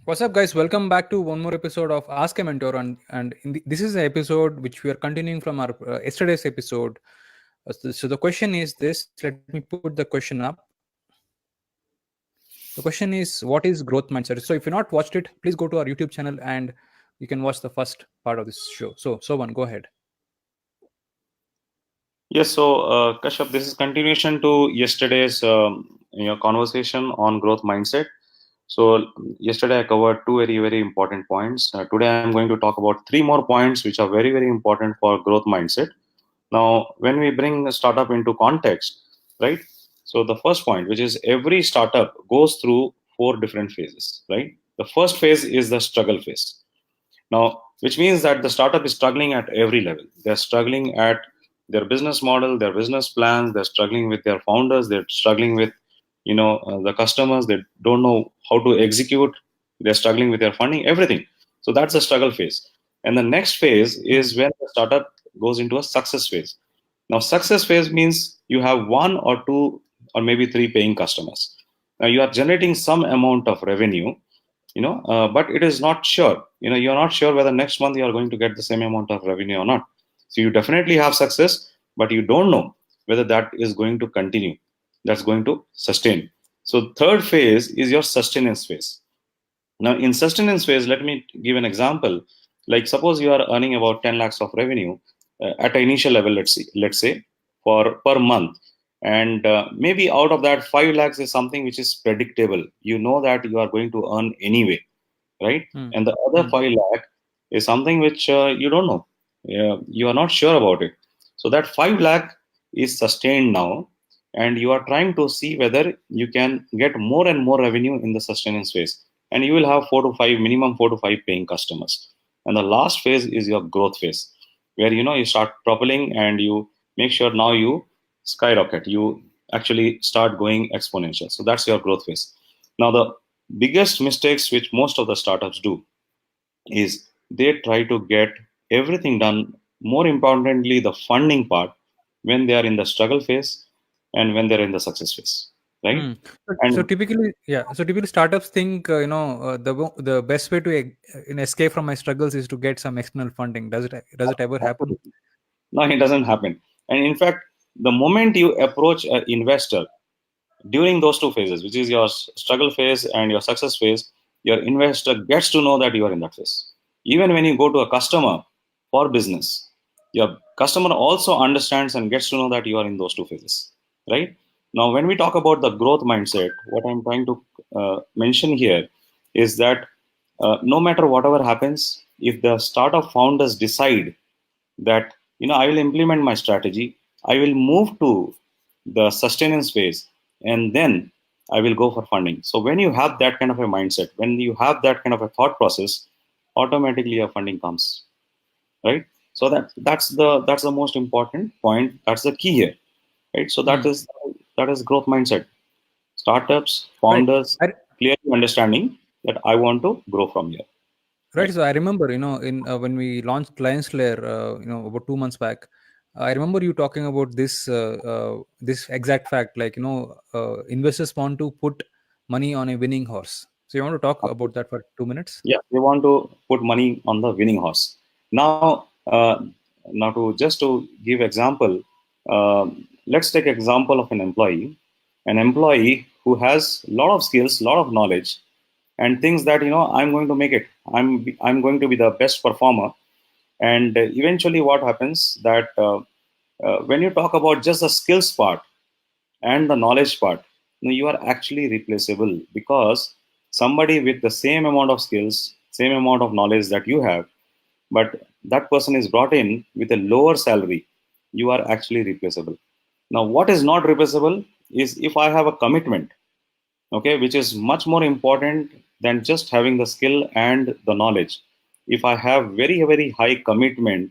What's up, guys? Welcome back to one more episode of Ask a Mentor, and this is an episode which we are continuing from our yesterday's episode. So the question is this. Let me put the question up. The question is, what is growth mindset? So if you're not watched it, please go to our YouTube channel and you can watch the first part of this show. So one, go ahead. Yes, so Kashyap, this is continuation to yesterday's conversation on growth mindset. So yesterday I covered two very important points. Today I'm going to talk about three more points which are very important for growth mindset. Now, when we bring a startup into context, right? So the first point, which is every startup goes through four different phases, right? The first phase is the struggle phase. Now, which means that the startup is struggling at every level. They're struggling at their business model, their business plans. They're struggling with their founders. They're struggling with, the customers. They don't know how to execute. They're struggling with their funding, everything. So that's the struggle phase. And the next phase is when the startup goes into a success phase. Now, success phase means you have one or two or maybe three paying customers. Now, you are generating some amount of revenue, but it is not sure. You're not sure whether next month you are going to get the same amount of revenue or not. So you definitely have success, but you don't know whether that is going to continue, that's going to sustain. So third phase is your sustenance phase. Now, in sustenance phase, let me give an example. Like suppose you are earning about 10 lakhs of revenue at an initial level, let's say for per month, and maybe out of that 5 lakhs is something which is predictable. You know that you are going to earn anyway, right? Hmm. And the other Hmm. 5 lakh is something which you don't know. You are not sure about it. So that 5 lakh is sustained now, and you are trying to see whether you can get more and more revenue in the sustenance phase. And you will have minimum 4 to 5 paying customers. And the last phase is your growth phase, where you start propelling and you make sure now you skyrocket. You actually start going exponential. So that's your growth phase. Now, the biggest mistakes which most of the startups do is they try to get everything done, more importantly the funding part, when they are in the struggle phase and when they're in the success phase, right? Hmm. So And typically, yeah. So typically, startups think the best way to escape from my struggles is to get some external funding. Does it ever happen? absolutely, no, it doesn't happen. And in fact, the moment you approach an investor during those two phases, which is your struggle phase and your success phase, your investor gets to know that you are in that phase. Even when you go to a customer for business, your customer also understands and gets to know that you are in those two phases, right? Now, when we talk about the growth mindset, what I'm trying to mention here is that no matter whatever happens, if the startup founders decide that I will implement my strategy, I will move to the sustenance phase, and then I will go for funding. So when you have that kind of a mindset, when you have that kind of a thought process, automatically your funding comes, right? So that's the most important point. That's the key here, right? So Hmm. that is growth mindset. Startups Right. founders clearly understanding that I want to grow from here, Right. right? So I remember, in when we launched Lions Lair, about 2 months back, I remember you talking about this exact fact. Like, investors want to put money on a winning horse. So you want to talk about that for 2 minutes? Yeah, they want to put money on the winning horse. Now, now to give example, let's take example of an employee who has a lot of skills, lot of knowledge, and thinks that I'm going to make it. I'm going to be the best performer. And eventually, what happens that when you talk about just the skills part and the knowledge part, you are actually replaceable, because somebody with the same amount of skills, same amount of knowledge that you have, but that person is brought in with a lower salary, you are actually replaceable. Now, what is not replaceable is if I have a commitment, okay, which is much more important than just having the skill and the knowledge. If I have very high commitment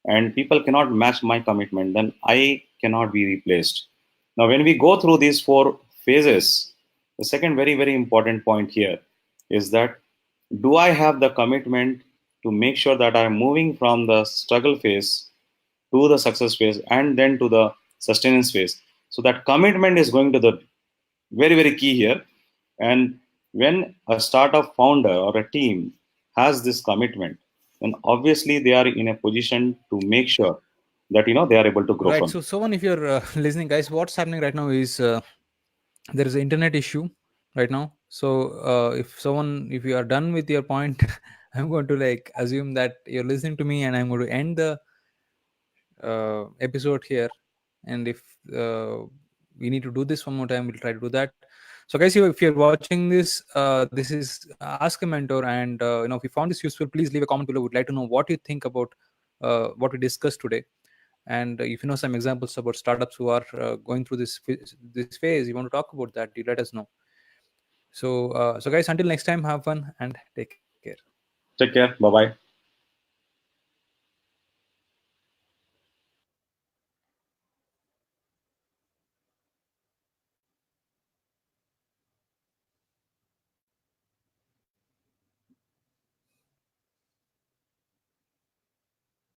and people cannot match my commitment, then I cannot be replaced. Now, when we go through these four phases, the second very important point here is that, do I have the commitment to make sure that I'm moving from the struggle phase to the success phase and then to the sustenance phase? So that commitment is going to the very key here. And When a startup founder or a team has this commitment, then obviously they are in a position to make sure that they are able to grow Right. from So, it. Someone, if you're listening, guys, what's happening right now is there is an internet issue right now. So, if you are done with your point, I'm going to like assume that you're listening to me, and I'm going to end the episode here. And if we need to do this one more time, we'll try to do that. So, guys, if you're watching this, this is Ask a Mentor, and if you found this useful, please leave a comment below. Would like to know what you think about what we discussed today. And if you know some examples about startups who are going through this phase, you want to talk about that, you let us know. So guys, until next time, have fun and take care. Take care. Bye bye.